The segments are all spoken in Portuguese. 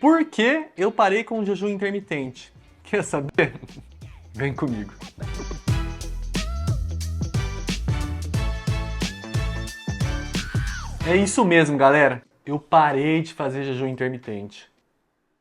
por que eu parei com o jejum intermitente. Quer saber? Vem comigo. É isso mesmo, galera. Eu parei de fazer jejum intermitente.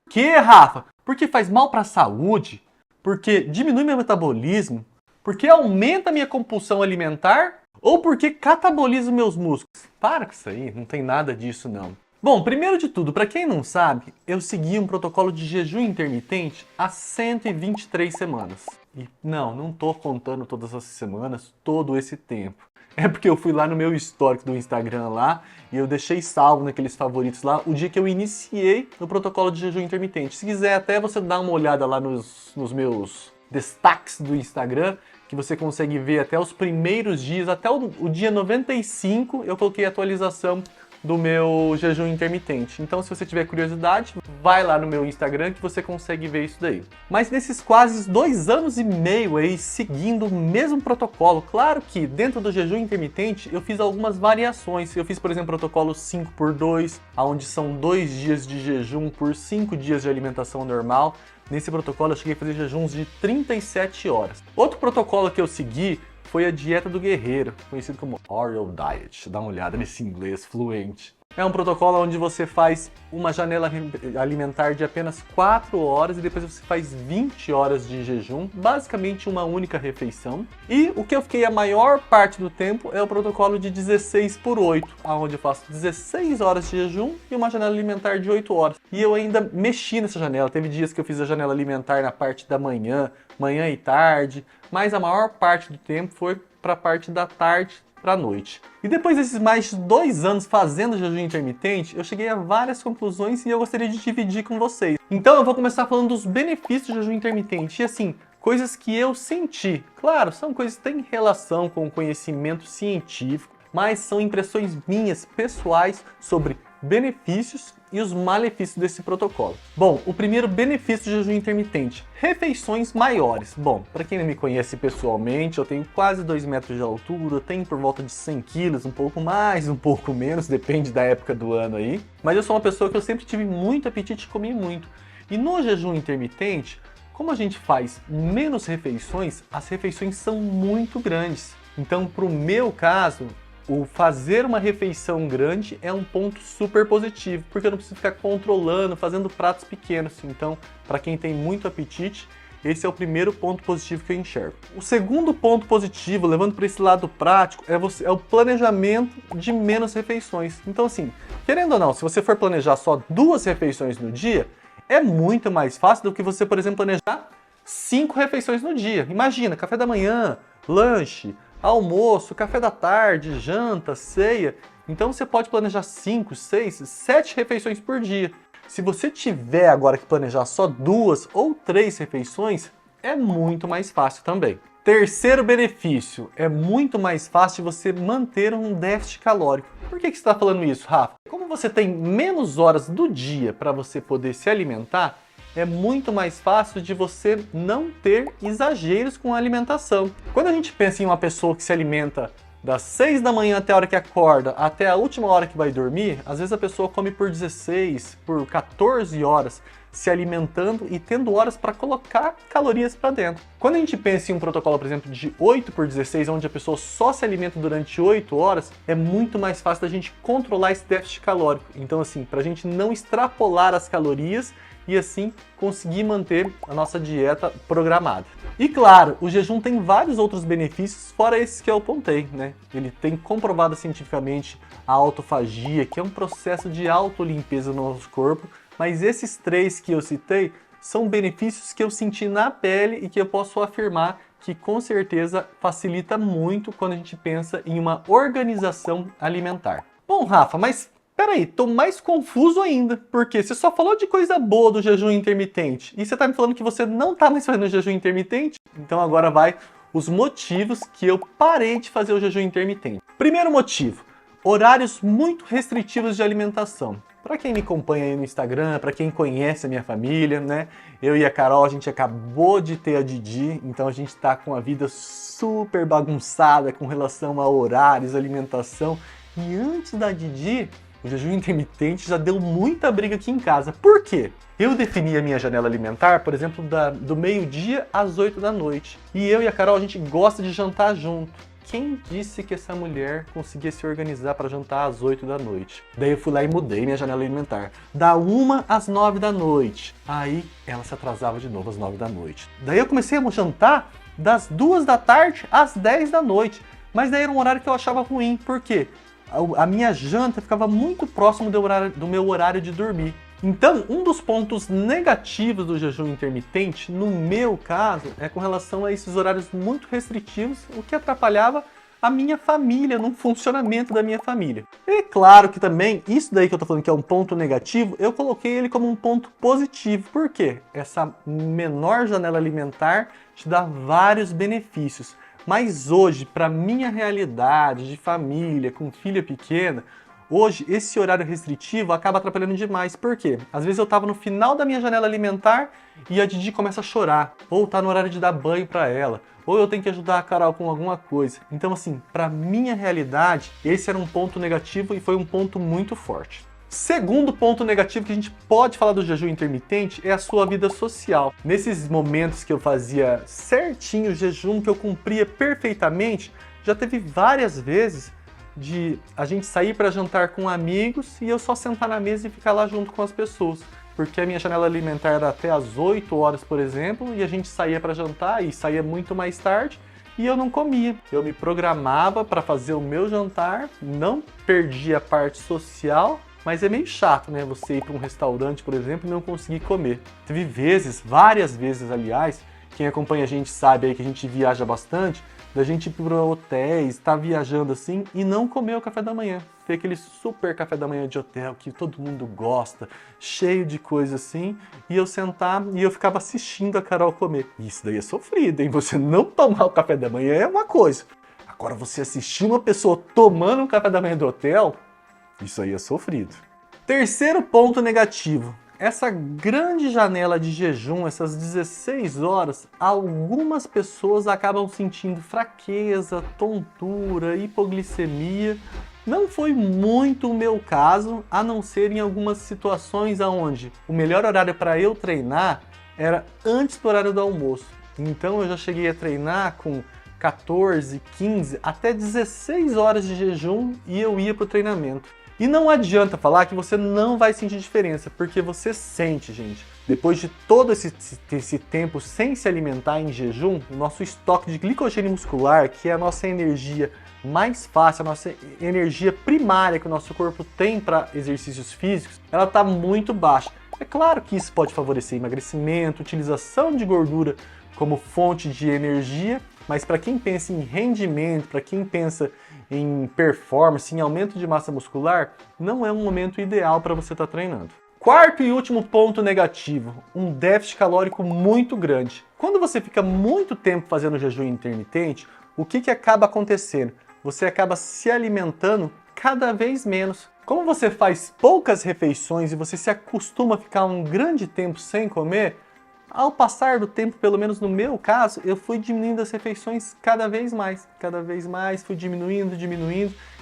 Que, Rafa? Porque faz mal para a saúde? Porque diminui meu metabolismo? Porque aumenta a minha compulsão alimentar? Ou porque cataboliza meus músculos? Para com isso aí, não tem nada disso não. Bom, primeiro de tudo, para quem não sabe, eu segui um protocolo de jejum intermitente há 123 semanas. E não tô contando todas as semanas, todo esse tempo. É porque eu fui lá no meu histórico do Instagram lá e eu deixei salvo naqueles favoritos lá o dia que eu iniciei o protocolo de jejum intermitente. Se quiser até você dar uma olhada lá nos meus destaques do Instagram, que você consegue ver até os primeiros dias, até o dia 95 eu coloquei a atualização do meu jejum intermitente. Então, se você tiver curiosidade, vai lá no meu Instagram que você consegue ver isso daí. Mas nesses quase 2 anos e meio aí, seguindo o mesmo protocolo, claro que dentro do jejum intermitente eu fiz algumas variações. Eu fiz, por exemplo, o protocolo 5x2, onde são 2 dias de jejum por 5 dias de alimentação normal. Nesse protocolo eu cheguei a fazer jejuns de 37 horas. Outro protocolo que eu segui foi a dieta do guerreiro, conhecido como Warrior Diet. Dá uma olhada nesse inglês fluente. É um protocolo onde você faz uma janela alimentar de apenas 4 horas e depois você faz 20 horas de jejum, basicamente uma única refeição. E o que eu fiquei a maior parte do tempo é o protocolo de 16x8, onde eu faço 16 horas de jejum e uma janela alimentar de 8 horas. E eu ainda mexi nessa janela, teve dias que eu fiz a janela alimentar na parte da manhã e tarde, mas a maior parte do tempo foi para a parte da tarde para a noite. E depois desses mais de 2 anos fazendo jejum intermitente, eu cheguei a várias conclusões e eu gostaria de dividir com vocês. Então eu vou começar falando dos benefícios do jejum intermitente e assim, coisas que eu senti. Claro, são coisas que têm relação com o conhecimento científico, mas são impressões minhas, pessoais, sobre benefícios e os malefícios desse protocolo. Bom, o primeiro benefício do jejum intermitente, refeições maiores. Bom, para quem não me conhece pessoalmente, eu tenho quase 2 metros de altura, tenho por volta de 100 quilos, um pouco mais, um pouco menos, depende da época do ano aí. Mas eu sou uma pessoa que eu sempre tive muito apetite e comi muito. E no jejum intermitente, como a gente faz menos refeições, as refeições são muito grandes. Então, para o meu caso, o fazer uma refeição grande é um ponto super positivo, porque eu não preciso ficar controlando, fazendo pratos pequenos. Então, para quem tem muito apetite, esse é o primeiro ponto positivo que eu enxergo. O segundo ponto positivo, levando para esse lado prático, é o planejamento de menos refeições. Então, assim, querendo ou não, se você for planejar só 2 refeições no dia, é muito mais fácil do que você, por exemplo, planejar 5 refeições no dia. Imagina, café da manhã, lanche, almoço, café da tarde, janta, ceia. Então você pode planejar 5, 6, 7 refeições por dia. Se você tiver agora que planejar só 2 ou 3 refeições, é muito mais fácil também. Terceiro benefício, é muito mais fácil você manter um déficit calórico. Por que você está falando isso, Rafa? Como você tem menos horas do dia para você poder se alimentar, é muito mais fácil de você não ter exageros com a alimentação. Quando a gente pensa em uma pessoa que se alimenta das 6 da manhã até a hora que acorda, até a última hora que vai dormir, às vezes a pessoa come por 16, por 14 horas, se alimentando e tendo horas para colocar calorias para dentro. Quando a gente pensa em um protocolo, por exemplo, de 8x16, onde a pessoa só se alimenta durante 8 horas, é muito mais fácil da gente controlar esse déficit calórico. Então, assim, para a gente não extrapolar as calorias e assim conseguir manter a nossa dieta programada. E claro, o jejum tem vários outros benefícios fora esses que eu apontei, né? Ele tem comprovado cientificamente a autofagia, que é um processo de autolimpeza no nosso corpo, mas esses 3 que eu citei são benefícios que eu senti na pele e que eu posso afirmar que com certeza facilita muito quando a gente pensa em uma organização alimentar. Bom, Rafa, mas peraí, tô mais confuso ainda, porque você só falou de coisa boa do jejum intermitente e você tá me falando que você não tá mais fazendo jejum intermitente? Então agora vai os motivos que eu parei de fazer o jejum intermitente. Primeiro motivo, horários muito restritivos de alimentação. Para quem me acompanha aí no Instagram, para quem conhece a minha família, né? Eu e a Carol, a gente acabou de ter a Didi, então a gente tá com a vida super bagunçada com relação a horários, alimentação. E antes da Didi, o jejum intermitente já deu muita briga aqui em casa. Por quê? Eu defini a minha janela alimentar, por exemplo, do meio-dia às 8 da noite. E eu e a Carol, a gente gosta de jantar junto. Quem disse que essa mulher conseguia se organizar para jantar às 8 da noite? Daí eu fui lá e mudei minha janela alimentar. Da 1 às 9 da noite. Aí ela se atrasava de novo às 9 da noite. Daí eu comecei a jantar das 2 da tarde às 10 da noite. Mas daí era um horário que eu achava ruim. Por quê? A minha janta ficava muito próximo do meu horário de dormir. Então, um dos pontos negativos do jejum intermitente, no meu caso, é com relação a esses horários muito restritivos, o que atrapalhava a minha família, no funcionamento da minha família. E claro que também, isso daí que eu tô falando que é um ponto negativo, eu coloquei ele como um ponto positivo. Por quê? Essa menor janela alimentar te dá vários benefícios. Mas hoje, para minha realidade de família, com filha pequena, hoje, esse horário restritivo acaba atrapalhando demais. Por quê? Às vezes eu tava no final da minha janela alimentar e a Didi começa a chorar. Ou tá no horário de dar banho para ela. Ou eu tenho que ajudar a Carol com alguma coisa. Então, assim, para minha realidade, esse era um ponto negativo e foi um ponto muito forte. Segundo ponto negativo que a gente pode falar do jejum intermitente é a sua vida social. Nesses momentos que eu fazia certinho o jejum, que eu cumpria perfeitamente, já teve várias vezes de a gente sair para jantar com amigos e eu só sentar na mesa e ficar lá junto com as pessoas. Porque a minha janela alimentar era até às 8 horas, por exemplo, e a gente saía para jantar e saía muito mais tarde e eu não comia. Eu me programava para fazer o meu jantar, não perdia a parte social, mas é meio chato, né? Você ir para um restaurante, por exemplo, e não conseguir comer. Teve vezes, várias vezes, aliás, quem acompanha a gente sabe aí que a gente viaja bastante, da gente ir para hotéis, estar viajando assim e não comer o café da manhã. Ter aquele super café da manhã de hotel que todo mundo gosta, cheio de coisa assim, e eu sentar e eu ficava assistindo a Carol comer. Isso daí é sofrido, hein? Você não tomar o café da manhã é uma coisa. Agora você assistir uma pessoa tomando o café da manhã do hotel, isso aí é sofrido. Terceiro ponto negativo. Essa grande janela de jejum, essas 16 horas, algumas pessoas acabam sentindo fraqueza, tontura, hipoglicemia. Não foi muito o meu caso, a não ser em algumas situações onde o melhor horário para eu treinar era antes do horário do almoço. Então eu já cheguei a treinar com 14, 15, até 16 horas de jejum e eu ia para o treinamento. E não adianta falar que você não vai sentir diferença, porque você sente, gente. Depois de todo esse tempo sem se alimentar em jejum, o nosso estoque de glicogênio muscular, que é a nossa energia mais fácil, a nossa energia primária que o nosso corpo tem para exercícios físicos, ela está muito baixa. É claro que isso pode favorecer emagrecimento, utilização de gordura como fonte de energia, mas para quem pensa em rendimento, para quem pensa em performance, em aumento de massa muscular, não é um momento ideal para você estar treinando. Quarto e último ponto negativo, um déficit calórico muito grande. Quando você fica muito tempo fazendo jejum intermitente, o que acaba acontecendo? Você acaba se alimentando cada vez menos. Como você faz poucas refeições e você se acostuma a ficar um grande tempo sem comer, ao passar do tempo, pelo menos no meu caso, eu fui diminuindo as refeições cada vez mais, fui diminuindo,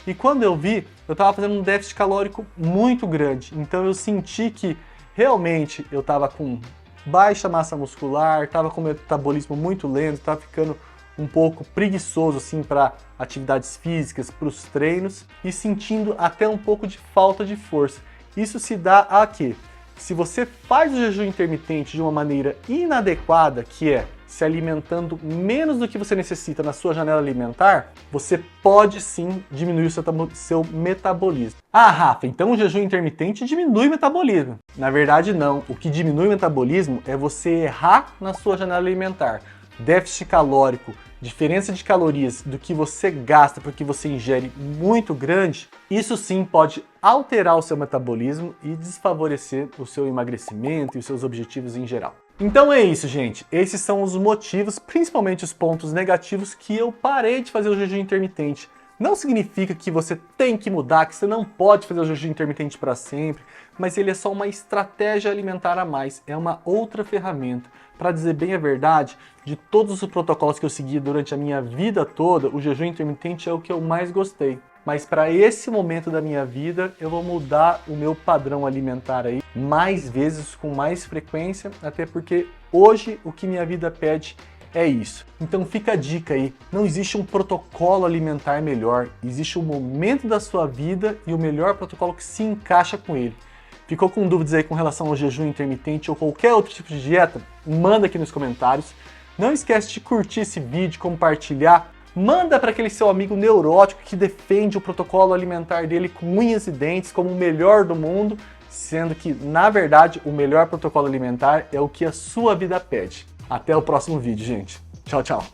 e quando eu vi, eu estava fazendo um déficit calórico muito grande, então eu senti que realmente eu estava com baixa massa muscular, estava com meu metabolismo muito lento, estava ficando um pouco preguiçoso assim para atividades físicas, para os treinos e sentindo até um pouco de falta de força. Isso se dá a quê? Se você faz o jejum intermitente de uma maneira inadequada, que é se alimentando menos do que você necessita na sua janela alimentar, você pode sim diminuir o seu metabolismo. Ah, Rafa, então o jejum intermitente diminui o metabolismo. Na verdade, não. O que diminui o metabolismo é você errar na sua janela alimentar. Déficit calórico, diferença de calorias do que você gasta para o que você ingere muito grande, isso sim pode alterar o seu metabolismo e desfavorecer o seu emagrecimento e os seus objetivos em geral. Então é isso, gente. Esses são os motivos, principalmente os pontos negativos, que eu parei de fazer o jejum intermitente. Não significa que você tem que mudar, que você não pode fazer o jejum intermitente para sempre, mas ele é só uma estratégia alimentar a mais, é uma outra ferramenta. Para dizer bem a verdade, de todos os protocolos que eu segui durante a minha vida toda, o jejum intermitente é o que eu mais gostei. mas para esse momento da minha vida eu vou mudar o meu padrão alimentar aí mais vezes, com mais frequência, até porque hoje o que minha vida pede é isso. Então fica a dica aí, não existe um protocolo alimentar melhor, existe um momento da sua vida e o melhor protocolo que se encaixa com ele. Ficou com dúvidas aí com relação ao jejum intermitente ou qualquer outro tipo de dieta? Manda aqui nos comentários. Não esquece de curtir esse vídeo, compartilhar. Manda para aquele seu amigo neurótico que defende o protocolo alimentar dele com unhas e dentes como o melhor do mundo, sendo que, na verdade, o melhor protocolo alimentar é o que a sua vida pede. Até o próximo vídeo, gente. Tchau, tchau.